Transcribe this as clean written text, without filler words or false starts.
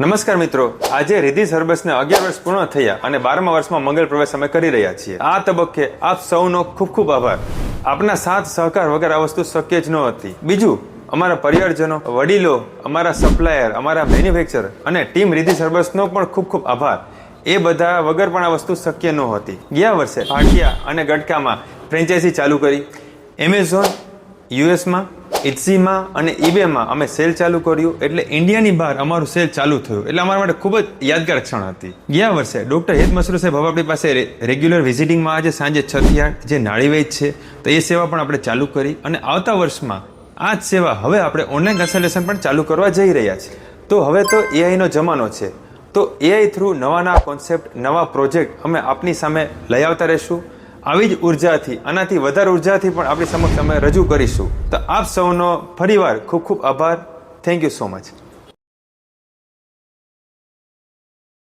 નમસ્કાર મિત્રો, આજે રિધિ સર્બસને 11 વર્ષ પૂર્ણ થયા અને 12મા વર્ષમાં મંગળ પ્રવેશ અમે કરી રહ્યા છીએ. આ તબક્કે આપ સૌનો ખૂબ ખૂબ આભાર. આપના સાથ સહકાર વગર આ વસ્તુ શક્ય જ ન હતી. બીજું, અમારા પરિવારજનો, વડીલો, અમારા સપ્લાયર, અમારા મેન્યુફેક્ચર અને ટીમ રિધિ સર્બસનો પણ ખૂબ ખૂબ આભાર. એ બધા વગર પણ આ વસ્તુ શક્ય નહોતી. ગયા વર્ષે ભાટિયા અને ગટકામાં ફ્રેન્ચાઇઝી ચાલુ કરી. એમેઝોન, યુએસમાં, ઇટ્સીમાં અને ઈબેમાં અમે સેલ ચાલુ કર્યું. એટલે ઇન્ડિયાની બહાર અમારું સેલ ચાલુ થયું. એટલે અમારા માટે ખૂબ જ યાદગાર ક્ષણ હતી. ગયા વર્ષે ડૉક્ટર હેત મસરૂ સાહેબ હવે આપણી પાસે રેગ્યુલર વિઝિટિંગમાં આજે સાંજે 6 થી 8 જે નાડીવૈદ છે, તો એ સેવા પણ આપણે ચાલુ કરી. અને આવતા વર્ષમાં આ જ સેવા હવે આપણે ઓનલાઈન કન્સલ્ટેશન પણ ચાલુ કરવા જઈ રહ્યા છીએ. તો હવે તો એઆઈનો જમાનો છે. તો એઆઈ થ્રુ નવા કોન્સેપ્ટ, નવા પ્રોજેક્ટ અમે આપની સામે લઈ આવતા રહીશું. આવી જ ઉર્જાથી, આનાથી વધારે ઉર્જાથી પણ આપણી સમક્ષ અમે રજૂ કરીશું. તો આપ સૌનો ફરીવાર ખૂબ ખૂબ આભાર. Thank you so much.